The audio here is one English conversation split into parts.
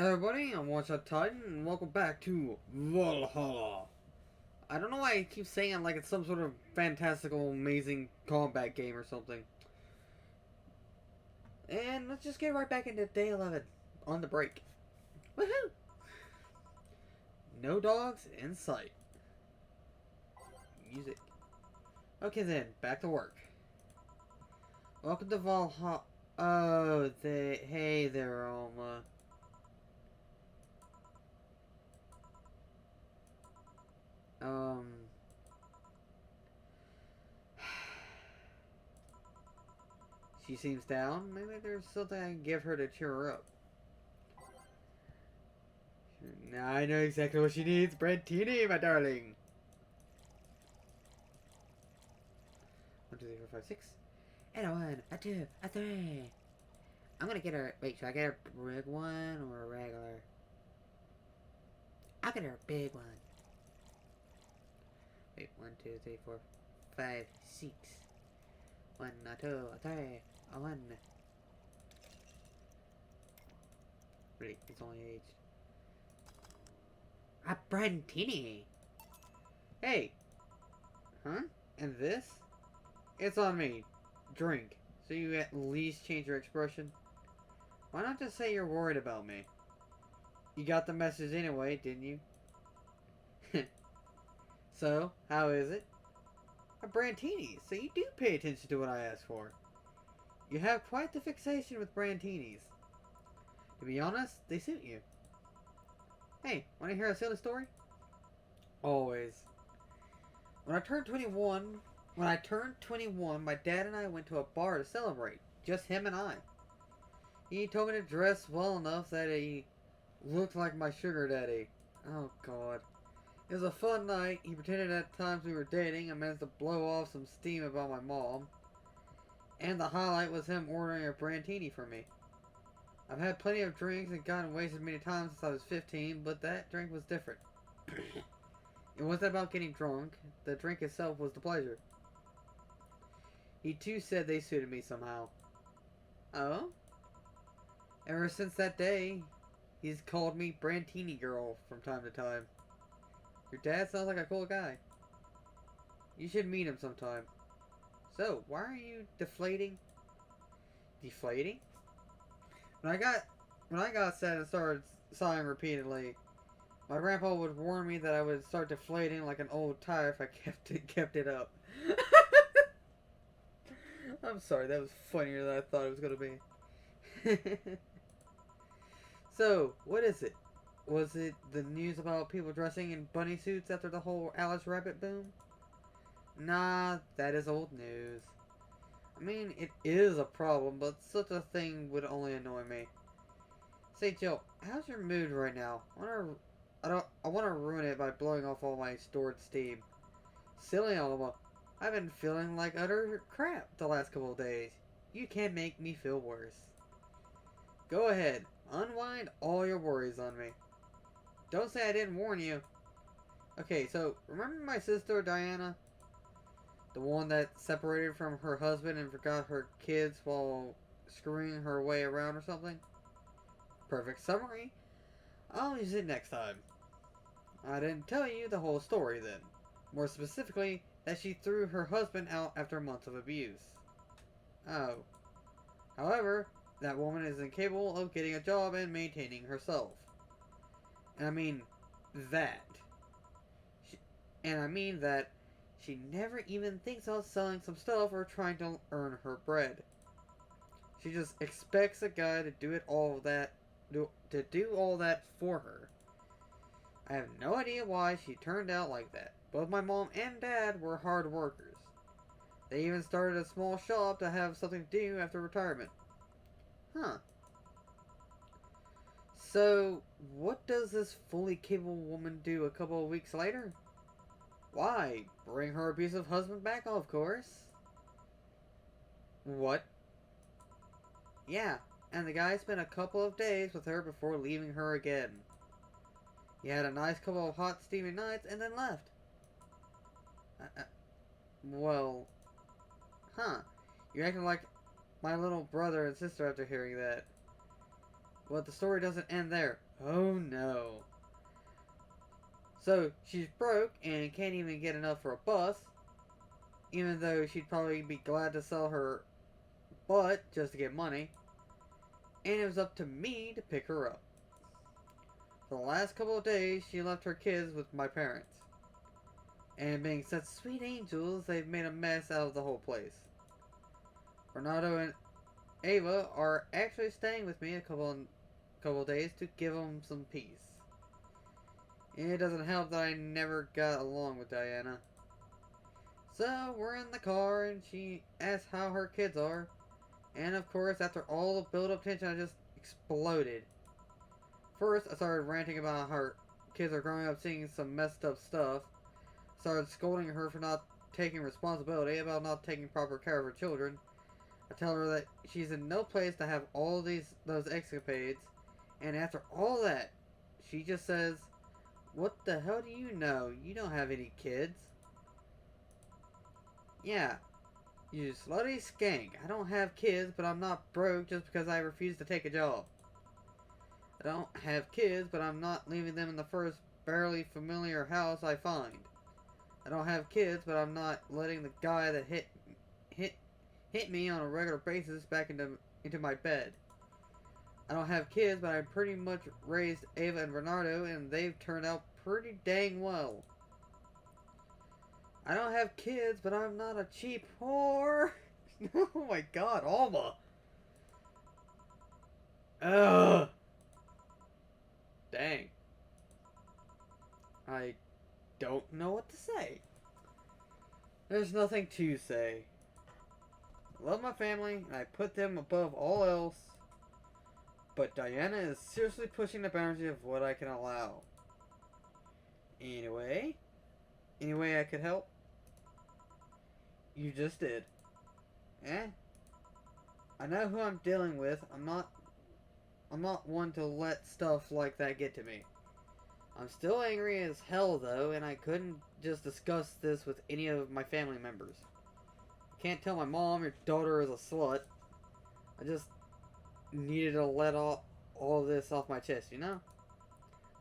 Everybody, I'm One Shot Titan, and welcome back to Valhalla. I don't know why I keep saying it like it's some sort of fantastical, amazing combat game or something. And let's just get right back into day 11 on the break. Woohoo! No dogs in sight. Music. Okay then, back to work. Welcome to Valhalla. Oh, hey there, Alma. Um. She seems down. Maybe there's something I can give her to cheer her up. Now I know exactly what she needs. Brentini, my darling. 1, 2, 3, 4, 5, 6. And a 1, a 2, a 3. I'm gonna get her. Wait, should I get her a big one or a regular? I'll get her a big one. Wait, 1, 2, 3, 4, 5, 6. 1, a 2, a 3, a 1. Wait, it's only aged. A Brentini. Hey. Huh? And this? It's on me. Drink. So you at least change your expression? Why not just say you're worried about me? You got the message anyway, didn't you? So, how is it? A Brantini, so you do pay attention to what I ask for. You have quite the fixation with Brantinis. To be honest, they suit you. Hey, wanna hear a silly story? Always. When I turned 21, my dad and I went to a bar to celebrate. Just him and I. He told me to dress well enough that he looked like my sugar daddy. Oh, God. It was a fun night. He pretended at times we were dating. I managed to blow off some steam about my mom. And the highlight was him ordering a Brantini for me. I've had plenty of drinks and gotten wasted many times since I was 15, but that drink was different. It wasn't about getting drunk. The drink itself was the pleasure. He too said they suited me somehow. Oh? Ever since that day, he's called me Brantini Girl from time to time. Your dad sounds like a cool guy. You should meet him sometime. So, why are you deflating? Deflating? When I got sad and started sighing repeatedly, my grandpa would warn me that I would start deflating like an old tire if I kept it up. I'm sorry, that was funnier than I thought it was gonna be. So, what is it? Was it the news about people dressing in bunny suits after the whole Alice Rabbit boom? Nah, that is old news. I mean, it is a problem, but such a thing would only annoy me. Say, Jill, how's your mood right now? I wanna ruin it by blowing off all my stored steam. Silly Alma, I've been feeling like utter crap the last couple of days. You can't make me feel worse. Go ahead, unwind all your worries on me. Don't say I didn't warn you. Okay, so, remember my sister Diana? The one that separated from her husband and forgot her kids while screwing her way around or something? Perfect summary. I'll use it next time. I didn't tell you the whole story then. More specifically, that she threw her husband out after months of abuse. Oh. However, that woman is incapable of getting a job and maintaining herself. And I mean that. She never even thinks of selling some stuff or trying to earn her bread. She just expects a guy to do all that for her. I have no idea why she turned out like that. Both my mom and dad were hard workers. They even started a small shop to have something to do after retirement. Huh. So, what does this fully capable woman do a couple of weeks later? Why, bring her abusive husband back, of course. What? Yeah, and the guy spent a couple of days with her before leaving her again. He had a nice couple of hot, steamy nights and then left. Well, huh. You're acting like my little brother and sister after hearing that. But the story doesn't end there. Oh no. So she's broke and can't even get enough for a bus, even though she'd probably be glad to sell her butt just to get money. And it was up to me to pick her up. For the last couple of days, she left her kids with my parents. And being such sweet angels, they've made a mess out of the whole place. Bernardo and Ava are actually staying with me a couple of days to give them some peace. It doesn't help that I never got along with Diana. So we're in the car and she asks how her kids are. And of course, after all the build-up tension, I just exploded. First, I started ranting about how her kids are growing up seeing some messed up stuff. Started scolding her for not taking responsibility, about not taking proper care of her children. I tell her that she's in no place to have all those escapades. And after all that, she just says, "What the hell do you know? You don't have any kids." Yeah, you slutty skank. I don't have kids, but I'm not broke just because I refuse to take a job. I don't have kids, but I'm not leaving them in the first barely familiar house I find. I don't have kids, but I'm not letting the guy that hit me on a regular basis back into my bed. I don't have kids, but I pretty much raised Ava and Bernardo, and they've turned out pretty dang well. I don't have kids, but I'm not a cheap whore. Oh my god, Alma. Ugh. Dang. I don't know what to say. There's nothing to say. I love my family, and I put them above all else. But Diana is seriously pushing the boundary of what I can allow. Anyway? Any way I could help? You just did. Eh? I know who I'm dealing with. I'm not one to let stuff like that get to me. I'm still angry as hell though, and I couldn't just discuss this with any of my family members. I can't tell my mom your daughter is a slut. I just needed to let all this off my chest, you know?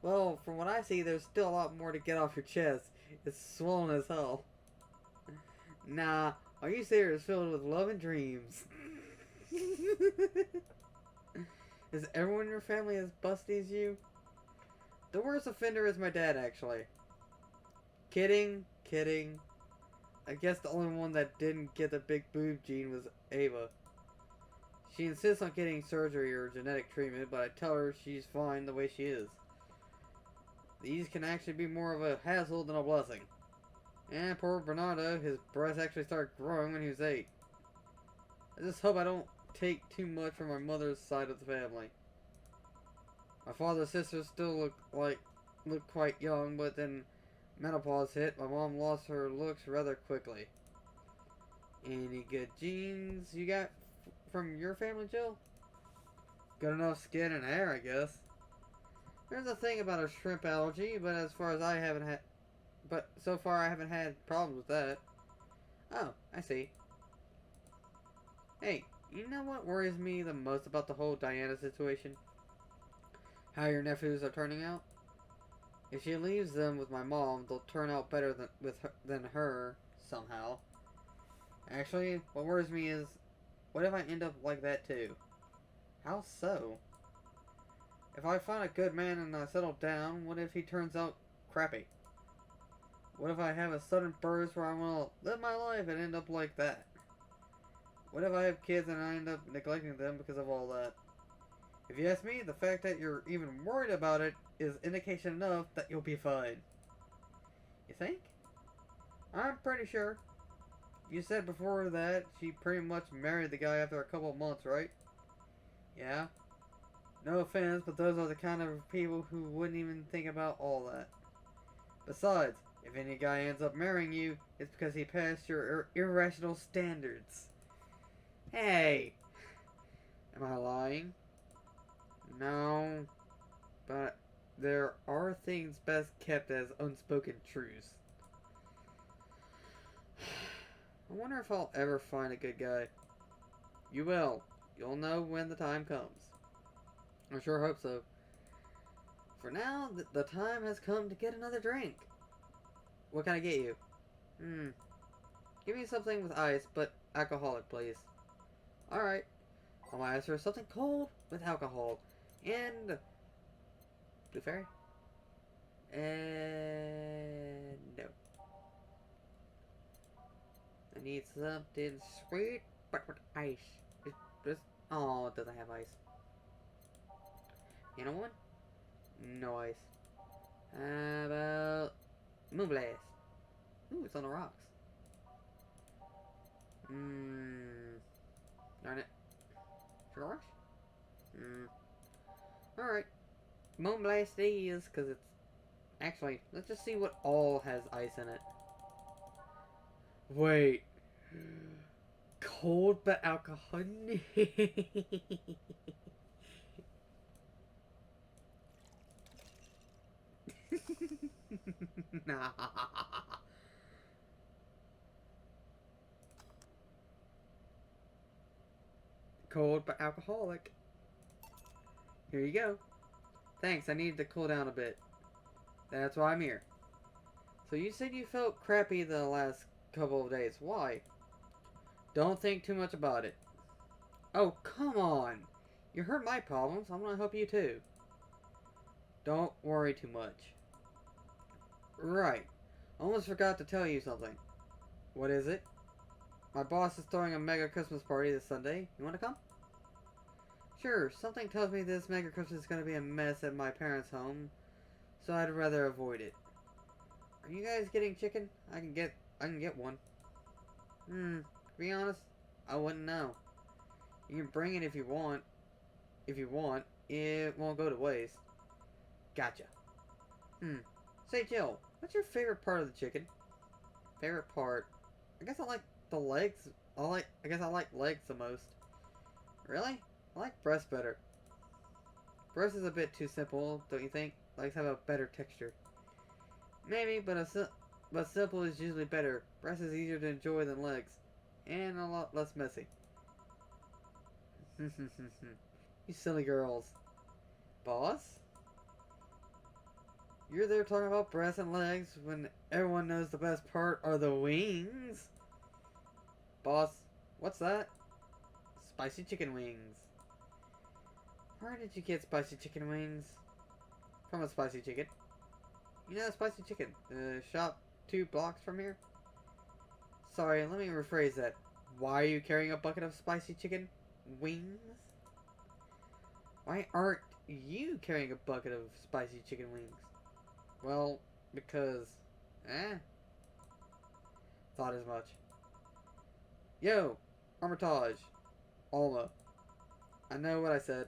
Well, from what I see, there's still a lot more to get off your chest. It's swollen as hell. Nah, all you say is filled with love and dreams. Is everyone in your family as busty as you? The worst offender is my dad, actually. Kidding, kidding. I guess the only one that didn't get the big boob gene was Ava. She insists on getting surgery or genetic treatment, but I tell her she's fine the way she is. These can actually be more of a hassle than a blessing. And poor Bernardo, his breasts actually started growing when he was 8. I just hope I don't take too much from my mother's side of the family. My father's sisters still look quite young, but then menopause hit. My mom lost her looks rather quickly. Any good genes you got from your family, Jill? Good enough skin and hair, I guess. There's a thing about a shrimp allergy, but so far I haven't had problems with that. Oh, I see. Hey, you know what worries me the most about the whole Diana situation? How your nephews are turning out? If she leaves them with my mom, they'll turn out better than her somehow. Actually, what worries me is, what if I end up like that too? How so? If I find a good man and I settle down, what if he turns out crappy? What if I have a sudden burst where I want to live my life and end up like that? What if I have kids and I end up neglecting them because of all that? If you ask me, the fact that you're even worried about it is indication enough that you'll be fine. You think? I'm pretty sure. You said before that she pretty much married the guy after a couple of months, right? Yeah. No offense, but those are the kind of people who wouldn't even think about all that. Besides, if any guy ends up marrying you, it's because he passed your irrational standards. Hey! Am I lying? No. But there are things best kept as unspoken truths. I wonder if I'll ever find a good guy. You will. You'll know when the time comes. I sure hope so. For now, the time has come to get another drink. What can I get you? Give me something with ice, but alcoholic, please. Alright. I'll ask for something cold with alcohol. And... Blue Fairy? And... No. I need something sweet, but with ice. Just... Oh, it doesn't have ice. You know what? No ice. How about... Moonblast? Ooh, it's on the rocks. Darn it. Sugar Rush? Alright. Moonblast is, because it's... Actually, let's just see what all has ice in it. Wait. Cold but alcohol? Nah. Cold but alcoholic. Here you go. Thanks, I needed to cool down a bit. That's why I'm here. So you said you felt crappy the last couple of days. Why? Don't think too much about it. Oh, come on. You heard my problems. I'm gonna help you too. Don't worry too much. Right. Almost forgot to tell you something. What is it? My boss is throwing a mega Christmas party this Sunday. You want to come? Sure. Something tells me this mega Christmas is going to be a mess at my parents' home, so I'd rather avoid it. Are you guys getting chicken? I can get one. To be honest, I wouldn't know. You can bring it if you want. It won't go to waste. Gotcha. Say, Jill, what's your favorite part of the chicken? Favorite part? I guess I like the legs. I guess I like legs the most. Really? I like breast better. Breast is a bit too simple, don't you think? Legs have a better texture. Maybe, but simple is usually better. Breast is easier to enjoy than legs, and a lot less messy. You silly girls. Boss? You're there talking about breasts and legs when everyone knows the best part are the wings. Boss, what's that? Spicy chicken wings. Where did you get spicy chicken wings? From a spicy chicken. You know spicy chicken. The shop 2 blocks from here? Sorry, let me rephrase that. Why are you carrying a bucket of spicy chicken wings? Why aren't you carrying a bucket of spicy chicken wings? Well, because... Thought as much. Yo! Armitage. Alma. I know what I said.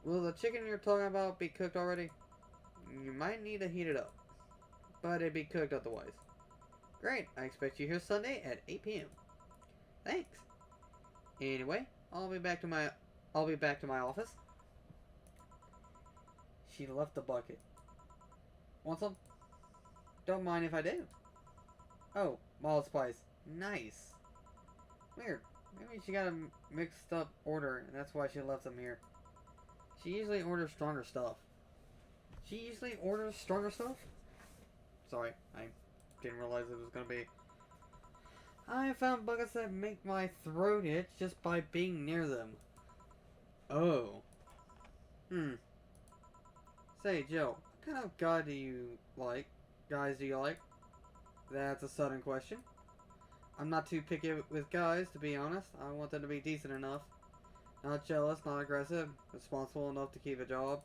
Will the chicken you're talking about be cooked already? You might need to heat it up. But it'd be cooked otherwise. Great. I expect you here Sunday at 8 p.m. Thanks. Anyway, I'll be back to my office. She left the bucket. Want some? Don't mind if I do. Oh, mild spice. Nice. Weird. Maybe she got a mixed up order, and that's why she left them here. She usually orders stronger stuff. Sorry, I didn't realize it was gonna be. I found buckets that make my throat itch just by being near them. Oh. Say, Joe, what kind of guys do you like? That's a sudden question. I'm not too picky with guys, to be honest. I want them to be decent enough. Not jealous, not aggressive, responsible enough to keep a job.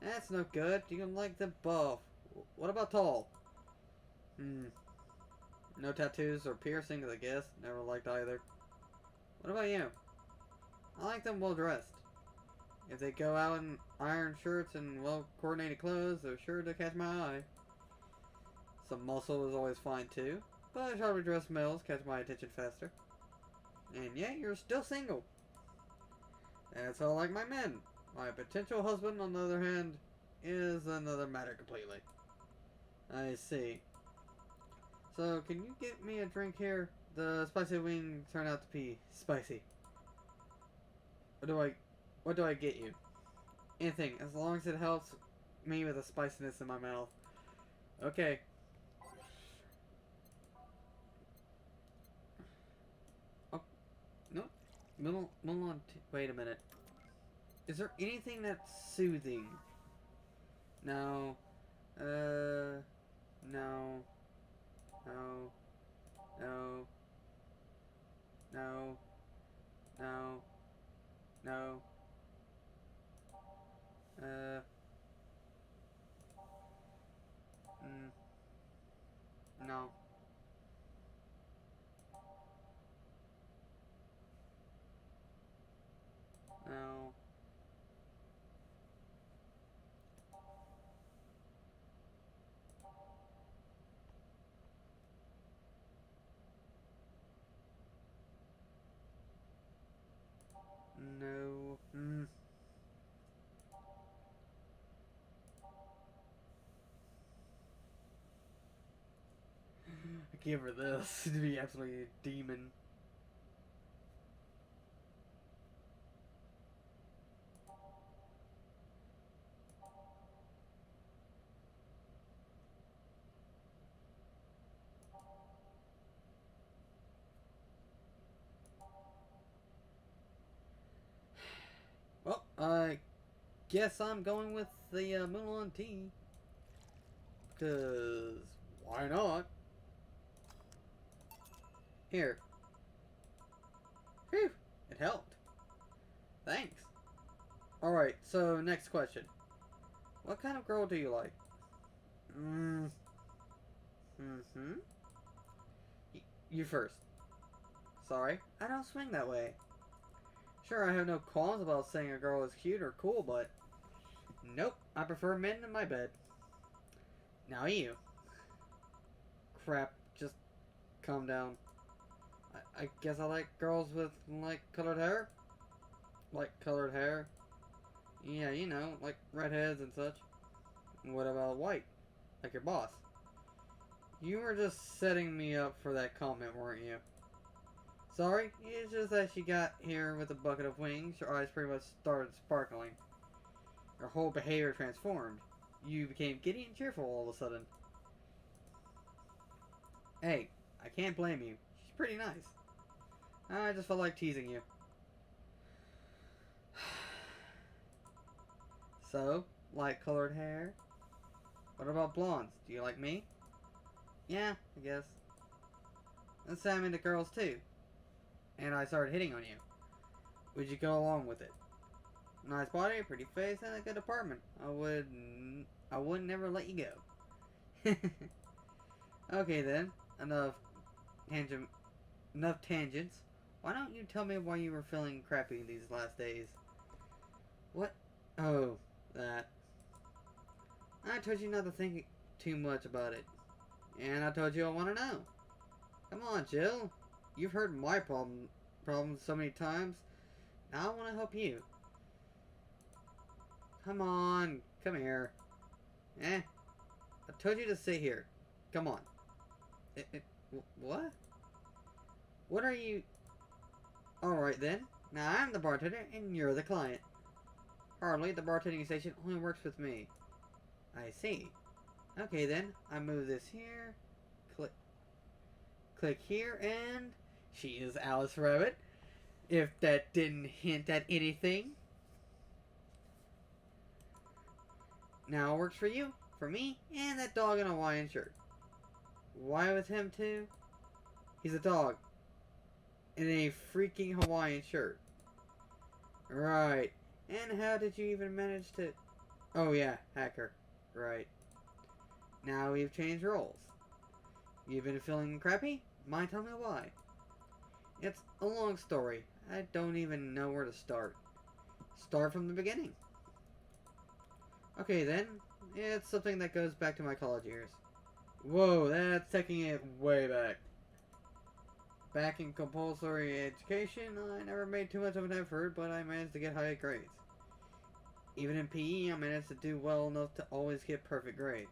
That's no good. You can like them buff. What about tall? No tattoos or piercings, I guess. Never liked either. What about you? I like them well dressed. If they go out in iron shirts and well coordinated clothes, they're sure to catch my eye. Some muscle is always fine too, but sharply dressed males catch my attention faster. And yet you're still single. That's how I like my men. My potential husband, on the other hand, is another matter completely. I see. So, can you get me a drink here? The spicy wing turned out to be spicy. Or What do I get you? Anything, as long as it helps me with the spiciness in my mouth. Okay. Oh, no. Wait a minute. Is there anything that's soothing? No. No. No. No. No. No. No. Uh. Mm, no. No. No. I give her this to be absolutely a demon. Well, I guess I'm going with the Mulan tea. Because why not? Here. Phew, it helped. Thanks. Alright, so next question. What kind of girl do you like? Mm-hmm. You first. Sorry, I don't swing that way. Sure, I have no qualms about saying a girl is cute or cool, but nope, I prefer men in my bed. Now you. Crap, just calm down. I guess I like girls with, like, colored hair? Like colored hair? Yeah, you know, like redheads and such. What about white? Like your boss? You were just setting me up for that comment, weren't you? Sorry, it's just that she got here with a bucket of wings, your eyes pretty much started sparkling. Your whole behavior transformed. You became giddy and cheerful all of a sudden. Hey, I can't blame you. She's pretty nice. I just felt like teasing you. So, light colored hair? What about blondes? Do you like me? Yeah, I guess. Let's say I'm into girls too. And I started hitting on you. Would you go along with it? Nice body, pretty face, and a good apartment. I would never let you go. Okay then, tangent, enough tangents. Why don't you tell me why you were feeling crappy these last days? What? Oh, that. I told you not to think too much about it. And I told you I want to know. Come on, Jill. You've heard my problems so many times. Now I want to help you. Come on. Come here. I told you to sit here. Come on. What? What are you... Alright then. Now I'm the bartender and you're the client. Hardly. The bartending station only works with me. I see. Okay then. I move this here. Click here and... She is Alice Rabbit. If that didn't hint at anything. Now it works for you, for me, and that dog in a Hawaiian shirt. Why with him too? He's a dog. In a freaking Hawaiian shirt. Right. And how did you even manage to... Oh yeah, hacker. Right. Now we've changed roles. You've been feeling crappy? Mind tell me why? It's a long story. I don't even know where to start. Start from the beginning. Okay then. It's something that goes back to my college years. Whoa, that's taking it way back. Back in compulsory education, I never made too much of an effort, but I managed to get high grades. Even in PE, I managed to do well enough to always get perfect grades.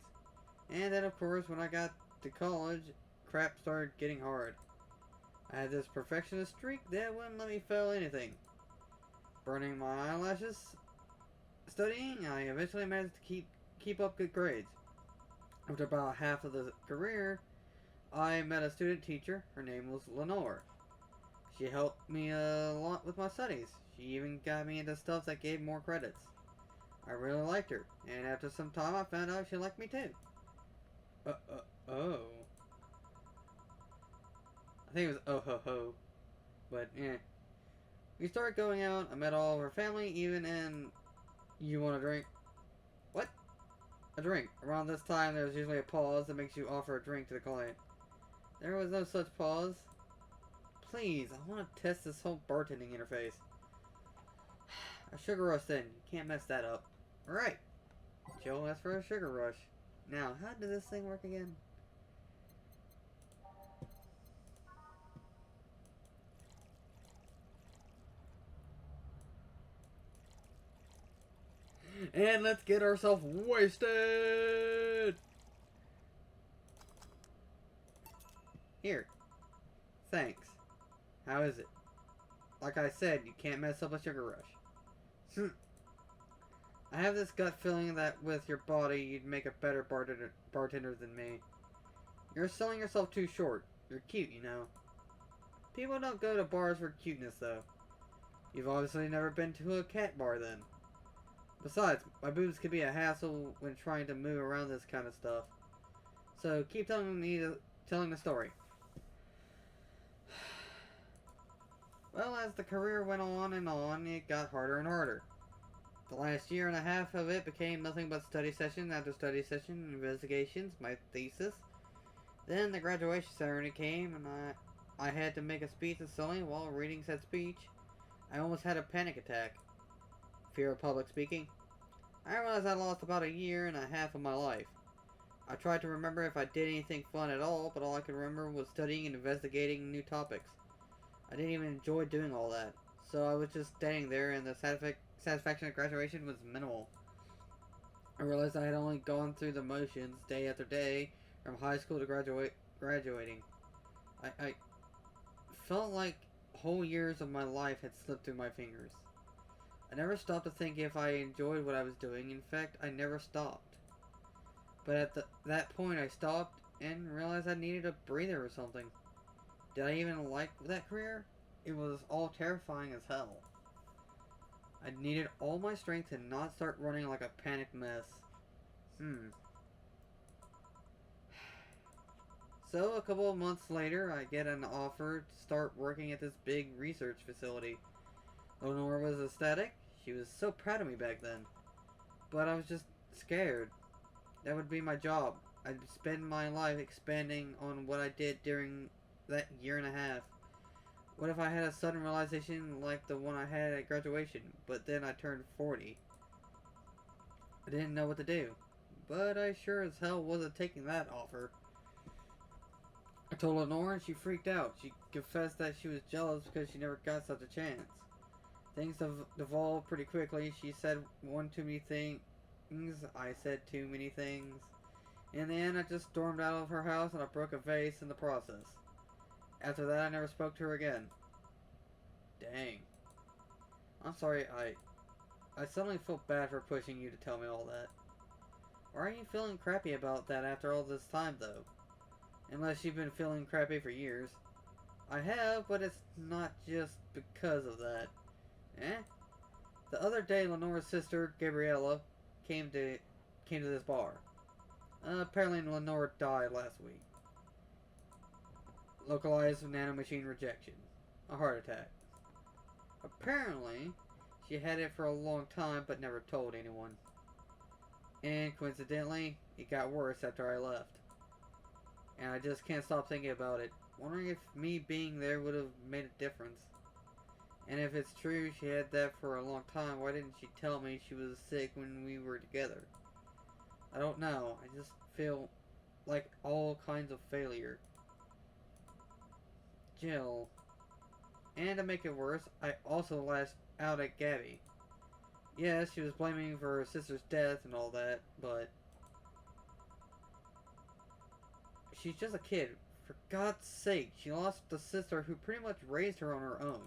And then, of course, when I got to college, crap started getting hard. I had this perfectionist streak that wouldn't let me fail anything. burning my eyelashes studying, I eventually managed to keep up good grades. After about half of the career, I met a student teacher. Her name was Lenore. She helped me a lot with my studies. She even got me into stuff that gave more credits. I really liked her, and after some time I found out she liked me too. Oh. I think it was oh ho ho. But, yeah. We started going out, I met all of her family, even in... You want a drink? What? A drink. Around this time, there's usually a pause that makes you offer a drink to the client. There was no such pause. Please, I want to test this whole bartending interface. A sugar rush then. You can't mess that up. Alright. Joe asked for a sugar rush. Now, how does this thing work again? And let's get ourselves wasted! Here. Thanks. How is it? Like I said, you can't mess up a sugar rush. I have this gut feeling that with your body, you'd make a better bartender than me. You're selling yourself too short. You're cute, you know. People don't go to bars for cuteness, though. You've obviously never been to a cat bar, then. Besides, my boobs can be a hassle when trying to move around this kind of stuff. So keep telling the story. Well, as the career went on, it got harder and harder. The last year and a half of it became nothing but study session after study session, investigations, my thesis. Then the graduation ceremony came, and I had to make a speech at Sully while reading said speech. I almost had a panic attack. Fear of public speaking. I realized I lost about a year and a half of my life. I tried to remember if I did anything fun at all, but all I could remember was studying and investigating new topics. I didn't even enjoy doing all that, so I was just standing there, and the satisfaction of graduation was minimal. I realized I had only gone through the motions day after day from high school to graduating. I felt like whole years of my life had slipped through my fingers. I never stopped to think if I enjoyed what I was doing. In fact, I never stopped. But at that point, I stopped and realized I needed a breather or something. Did I even like that career? It was all terrifying as hell. I needed all my strength to not start running like a panicked mess. So, a couple of months later, I get an offer to start working at this big research facility. Lenore was ecstatic. She was so proud of me back then. But I was just scared. That would be my job. I'd spend my life expanding on what I did during that year and a half. What if I had a sudden realization like the one I had at graduation, but then I turned 40? I didn't know what to do, but I sure as hell wasn't taking that offer. I told Lenore and she freaked out. She confessed that she was jealous because she never got such a chance. Things have devolved pretty quickly. She said one too many things. I said too many things. In the end, I just stormed out of her house and I broke a vase in the process. After that, I never spoke to her again. Dang. I'm sorry, I suddenly feel bad for pushing you to tell me all that. Why are you feeling crappy about that after all this time, though? Unless you've been feeling crappy for years. I have, but it's not just because of that. Eh? The other day, Lenore's sister, Gabriella, came to this bar. Apparently Lenore died last week. Localized nanomachine rejection. A heart attack. Apparently, she had it for a long time but never told anyone. And coincidentally, it got worse after I left. And I just can't stop thinking about it. Wondering if me being there would have made a difference. And if it's true she had that for a long time, why didn't she tell me she was sick when we were together? I don't know. I just feel like all kinds of failure. Jill. And to make it worse, I also lashed out at Gabby. Yes, she was blaming for her sister's death and all that, but she's just a kid. For God's sake, she lost a sister who pretty much raised her on her own.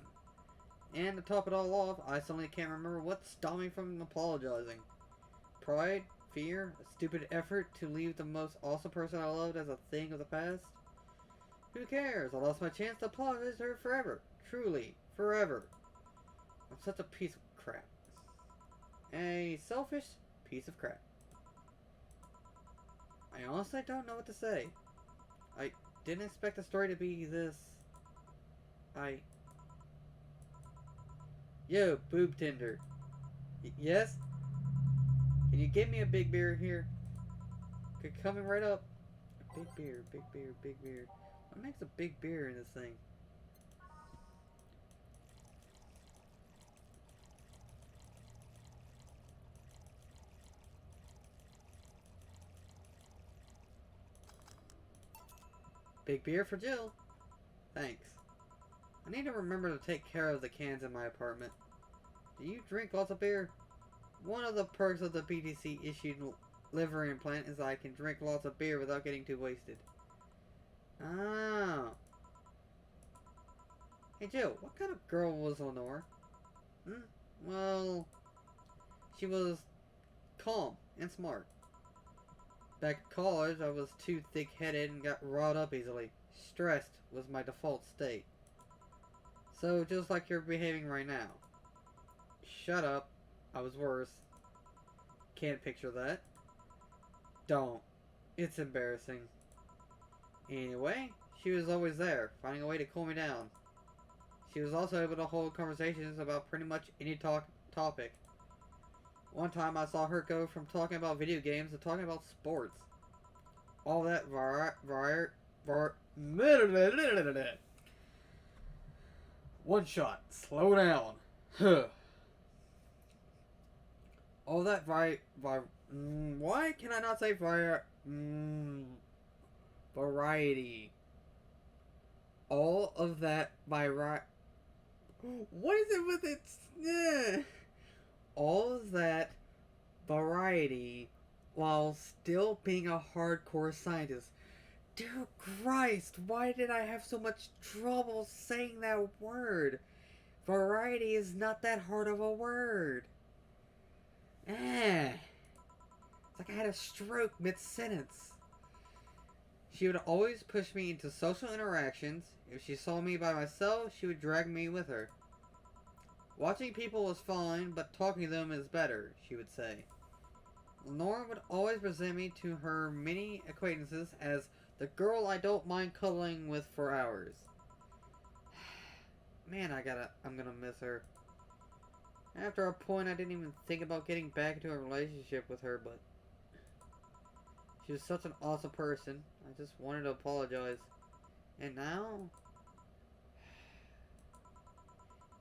And to top it all off, I suddenly can't remember what stopped me from apologizing. Pride? Fear? A stupid effort to leave the most awesome person I loved as a thing of the past? Who cares? I lost my chance to apologize to her forever. Truly. Forever. I'm such a piece of crap. A selfish piece of crap. I honestly don't know what to say. I didn't expect the story to be this. Yo, boob tender. Yes? Can you get me a big beer here? Coming right up. Big beer, big beer, big beer. What makes a big beer in this thing? Big beer for Jill. Thanks. I need to remember to take care of the cans in my apartment. Do you drink lots of beer? One of the perks of the BTC issued liver implant is I can drink lots of beer without getting too wasted. Oh. Hey Jill, what kind of girl was Lenore? Well, she was calm and smart. Back at college, I was too thick-headed and got wrought up easily. Stressed was my default state. So, just like you're behaving right now. Shut up. I was worse. Can't picture that. Don't. It's embarrassing. Anyway, she was always there, finding a way to cool me down. She was also able to hold conversations about pretty much any topic. One time I saw her go from talking about video games to talking about sports. All that one shot. Slow down. All that why can I not say variety? All of that what is it with its all of that variety while still being a hardcore scientist. Dear Christ, why did I have so much trouble saying that word? Variety is not that hard of a word. It's like I had a stroke mid-sentence. She would always push me into social interactions. If she saw me by myself, she would drag me with her. Watching people is fine, but talking to them is better, she would say. Lenore would always present me to her many acquaintances as the girl I don't mind cuddling with for hours. Man, I'm gonna miss her. After a point, I didn't even think about getting back into a relationship with her, but she was such an awesome person. I just wanted to apologize. And now,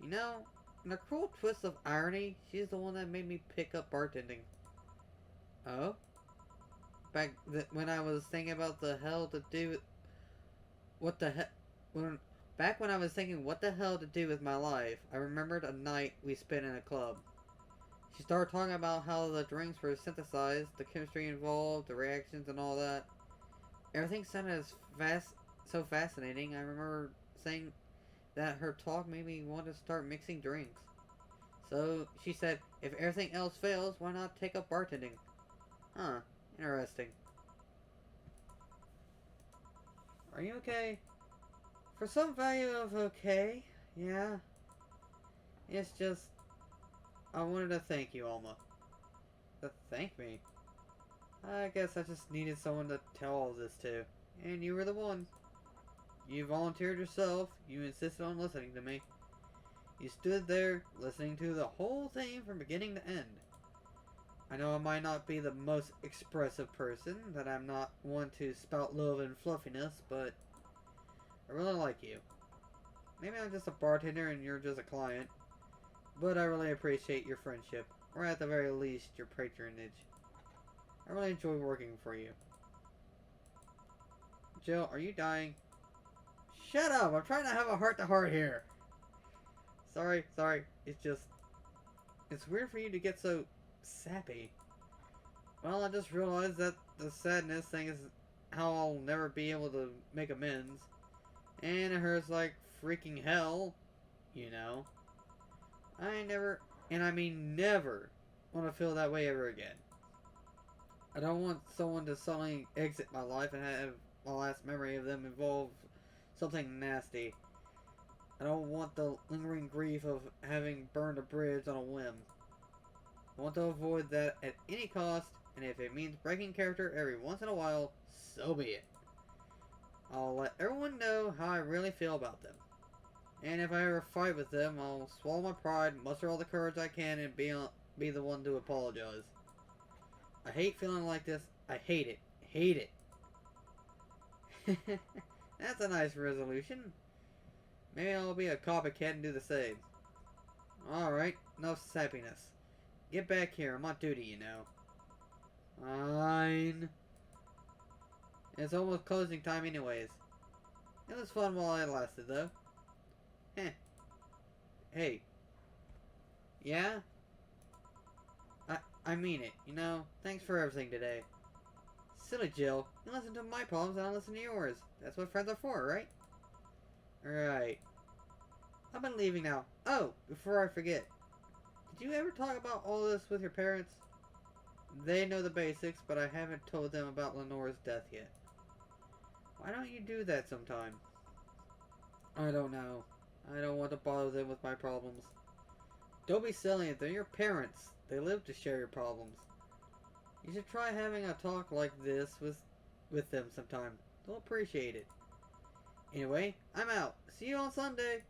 you know, in a cruel twist of irony, she's the one that made me pick up bartending. Oh? When I was thinking about the hell to do... What the heck... Back when I was thinking what the hell to do with my life, I remembered a night we spent in a club. She started talking about how the drinks were synthesized, the chemistry involved, the reactions and all that. Everything sounded so fascinating. I remember saying that her talk made me want to start mixing drinks. So she said, if everything else fails, why not take up bartending? Huh, interesting. Are you okay? For some value of okay, yeah. It's just, I wanted to thank you, Alma. To thank me? I guess I just needed someone to tell all this to. And you were the one. You volunteered yourself. You insisted on listening to me. You stood there, listening to the whole thing from beginning to end. I know I might not be the most expressive person, that I'm not one to spout love and fluffiness, but I really like you. Maybe I'm just a bartender and you're just a client, but I really appreciate your friendship, or at the very least, your patronage. I really enjoy working for you. Jill, are you dying? Shut up! I'm trying to have a heart-to-heart here. Sorry. It's weird for you to get so sappy. Well, I just realized that the sadness thing is how I'll never be able to make amends. And it hurts like freaking hell, you know. I never, and I mean never, want to feel that way ever again. I don't want someone to suddenly exit my life and have my last memory of them involve something nasty. I don't want the lingering grief of having burned a bridge on a whim. I want to avoid that at any cost, and if it means breaking character every once in a while, so be it. I'll let everyone know how I really feel about them. And if I ever fight with them, I'll swallow my pride, muster all the courage I can, and be the one to apologize. I hate feeling like this. I hate it. Hate it. That's a nice resolution. Maybe I'll be a copycat and do the same. Alright, enough sappiness. Get back here. I'm on duty, you know. Fine. It's almost closing time anyways. It was fun while it lasted, though. Hey. Yeah? I mean it, you know? Thanks for everything today. Silly Jill. You listen to my problems and I listen to yours. That's what friends are for, right? Alright. I've been leaving now. Oh, before I forget. Did you ever talk about all this with your parents? They know the basics, but I haven't told them about Lenore's death yet. Why don't you do that sometime? I don't know. I don't want to bother them with my problems. Don't be silly. They're your parents. They live to share your problems. You should try having a talk like this with them sometime. They'll appreciate it. Anyway, I'm out. See you on Sunday.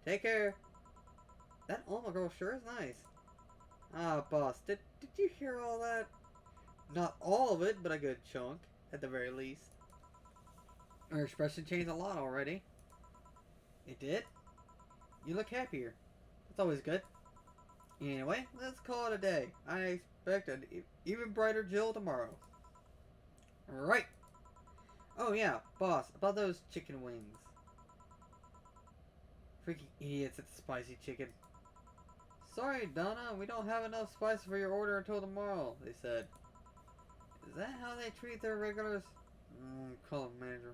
Take care. That Alma girl sure is nice. Ah, boss, did you hear all that? Not all of it, but a good chunk, at the very least. Her expression changed a lot already. It did? You look happier. That's always good. Anyway, let's call it a day. I expect an even brighter Jill tomorrow. Alright. Oh yeah, boss, about those chicken wings. Freaking idiots at the spicy chicken. Sorry, Donna, we don't have enough spice for your order until tomorrow, they said. Is that how they treat their regulars? Call him manager.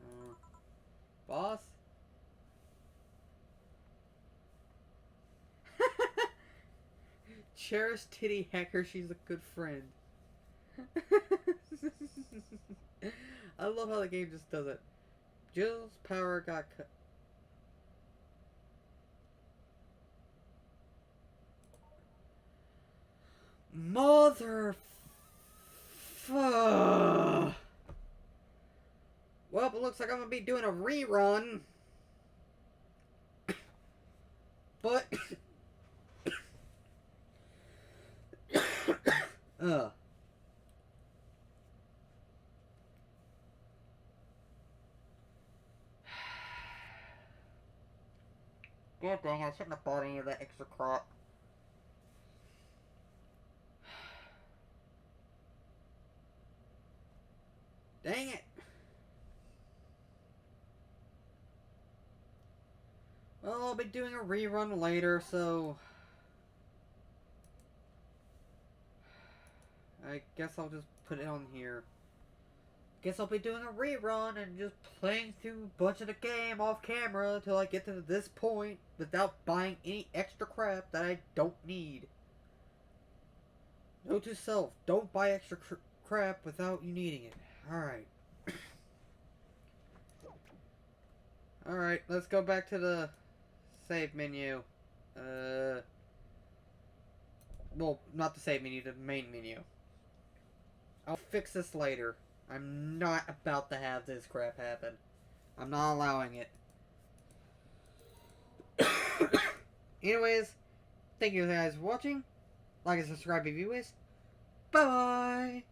Boss? Cherished titty hacker, she's a good friend. I love how the game just does it. Jill's power got cut. Mother. Well, it looks like I'm gonna be doing a rerun. But. God dang, I shouldn't have bought any of that extra crap. Dang it! Well, I'll be doing a rerun later, so... I guess I'll just put it on here. Guess I'll be doing a rerun and just playing through a bunch of the game off camera until I get to this point without buying any extra crap that I don't need. Note to self, don't buy extra crap without you needing it. Alright. Alright, let's go back to the save menu. Well, not the save menu, the main menu. I'll fix this later. I'm not about to have this crap happen. I'm not allowing it. Anyways, thank you guys for watching. Like and subscribe if you wish. Bye-bye!